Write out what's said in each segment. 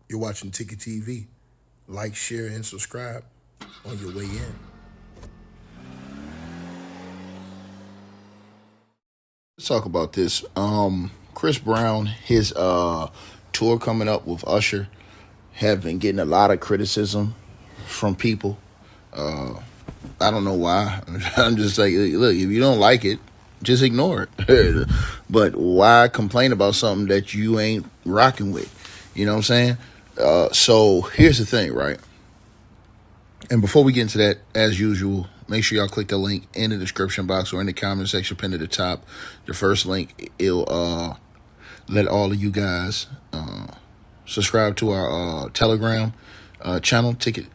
You're watching Ticket TV. Like, share, and subscribe on your way in. Let's talk about this. Chris Brown, his tour coming up with Usher, have been getting a lot of criticism from people. I don't know why. I'm just like, look, if you don't like it, just ignore it. But why complain about something that you ain't rocking with? You know what I'm saying? So here's the thing, right? And before we get into that, as usual, make sure y'all click the link in the description box or in the comment section pinned at the top. The first link, it'll let all of you guys subscribe to our Telegram channel, Ticket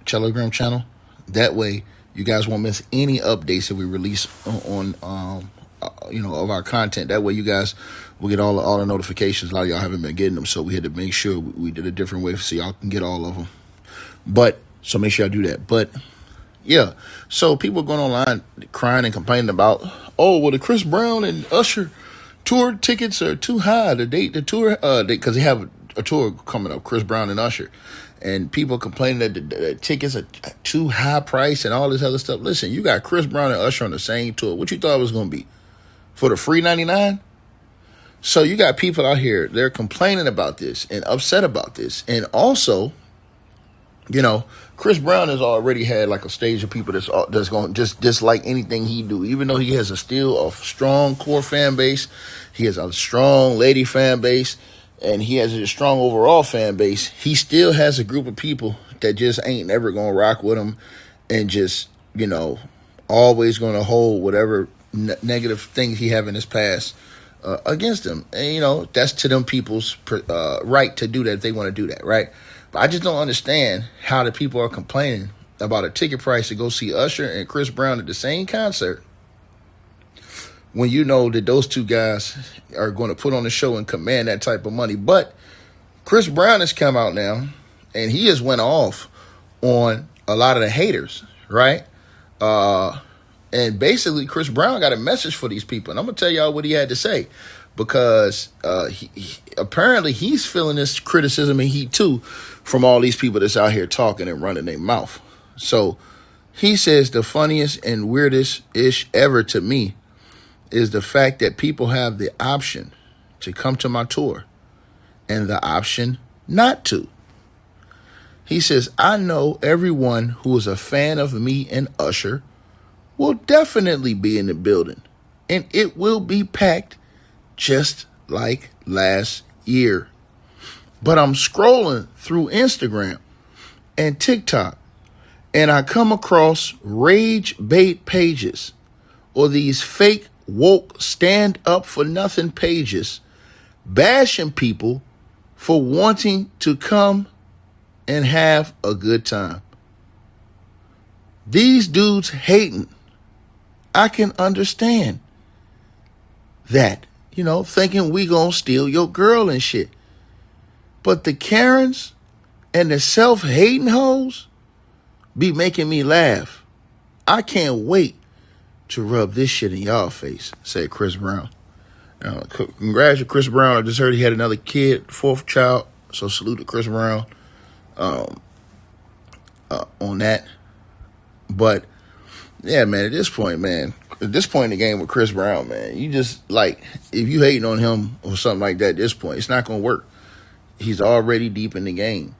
Telegram channel. That way, you guys won't miss any updates that we release on of our content. That way, you guys will get all the notifications. A lot of y'all haven't been getting them, so we had to make sure we did a different way so y'all can get all of them. But so make sure I do that. But yeah, so people going online crying and complaining about, oh, well, the Chris Brown and Usher tour tickets are too high. The tour, because they have a tour coming up, Chris Brown and Usher, and people complaining that the tickets are too high price and all this other stuff. Listen, you got Chris Brown and Usher on the same tour. What you thought it was going to be for the free 99? So you got people out here, they're complaining about this and upset about this, and also, Chris Brown has already had like a stage of people that's going to just dislike anything he do. Even though he has a strong core fan base, he has a strong lady fan base, and he has a strong overall fan base. He still has a group of people that just ain't never going to rock with him, and just always going to hold whatever negative things he have in his past against him. And that's to them people's right to do that if they want to do that, right? But I just don't understand how the people are complaining about a ticket price to go see Usher and Chris Brown at the same concert when you know that those two guys are going to put on the show and command that type of money. But Chris Brown has come out now, and he has went off on a lot of the haters, right? And basically, Chris Brown got a message for these people, and I'm going to tell y'all what he had to say. Because apparently he's feeling this criticism and heat too from all these people that's out here talking and running their mouth. So he says the funniest and weirdest ish ever to me is the fact that people have the option to come to my tour and the option not to. He says, I know everyone who is a fan of me and Usher will definitely be in the building, and it will be packed just like last year. But I'm scrolling through Instagram and TikTok, and I come across rage bait pages or these fake woke stand up for nothing pages bashing people for wanting to come and have a good time. These dudes hating. I can understand that. Thinking we gonna steal your girl and shit. But the Karens and the self-hating hoes be making me laugh. I can't wait to rub this shit in y'all face, said Chris Brown. Congrats to Chris Brown. I just heard he had another kid, fourth child. So salute to Chris Brown on that. But yeah, man, at this point in the game with Chris Brown, man, you just if you hating on him or something like that at this point, it's not going to work. He's already deep in the game.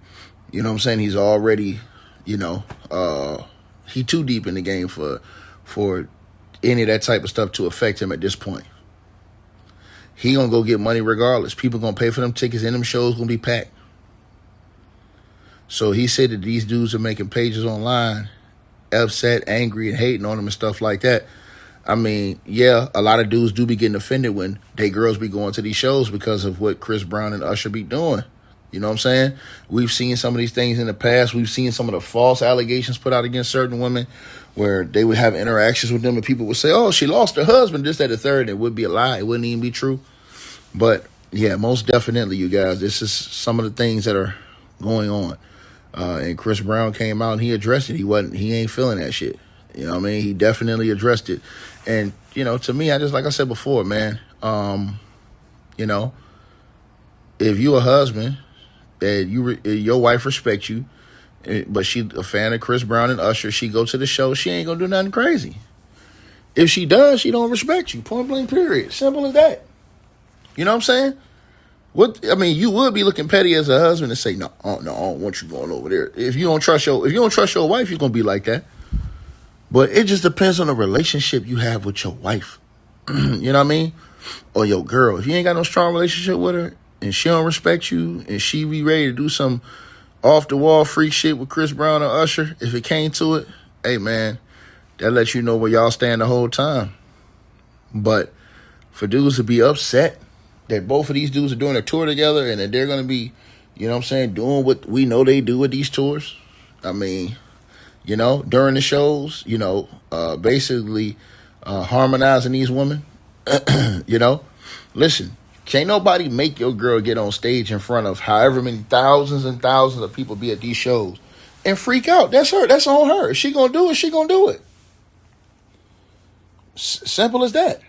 You know what I'm saying? He's already, he too deep in the game for any of that type of stuff to affect him at this point. He going to go get money regardless. People going to pay for them tickets and them shows going to be packed. So he said that these dudes are making pages online upset, angry, and hating on him and stuff like that. I mean, yeah, a lot of dudes do be getting offended when they girls be going to these shows because of what Chris Brown and Usher be doing. You know what I'm saying? We've seen some of these things in the past. We've seen some of the false allegations put out against certain women where they would have interactions with them and people would say, oh, she lost her husband, this, that, the third. It would be a lie. It wouldn't even be true. But yeah, most definitely, you guys, this is some of the things that are going on. And Chris Brown came out and he addressed it. He ain't feeling that shit. You know what I mean? He definitely addressed it. And, to me, like I said before, man, if you a husband and your wife respects you, but she a fan of Chris Brown and Usher, she go to the show, she ain't gonna do nothing crazy. If she does, she don't respect you. Point blank, period. Simple as that. You know what I'm saying? You would be looking petty as a husband and say, no, I don't want you going over there. If you don't trust your wife, you're gonna be like that. But it just depends on the relationship you have with your wife. You know what I mean? Or your girl. If you ain't got no strong relationship with her and she don't respect you and she be ready to do some off the wall freak shit with Chris Brown or Usher, if it came to it, hey man, that lets you know where y'all stand the whole time. But for dudes to be upset that both of these dudes are doing a tour together and that they're going to be, you know what I'm saying, doing what we know they do with these tours. I mean, you know, during the shows, you know, basically harmonizing these women. You know, listen, can't nobody make your girl get on stage in front of however many thousands and thousands of people be at these shows and freak out. That's her. That's on her. If she going to do it, she going to do it. Simple as that.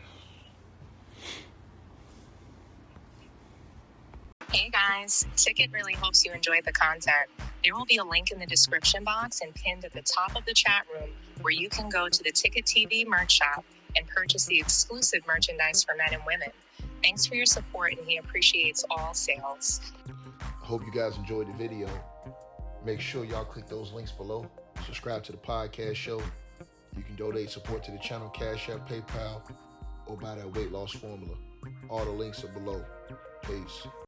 Hey guys, Ticket really hopes you enjoyed the content. There will be a link in the description box and pinned at the top of the chat room where you can go to the Ticket TV merch shop and purchase the exclusive merchandise for men and women. Thanks for your support, and he appreciates all sales. Hope you guys enjoyed the video. Make sure y'all click those links below. Subscribe to the podcast show. You can donate support to the channel, Cash App, PayPal, or buy that weight loss formula. All the links are below. Peace.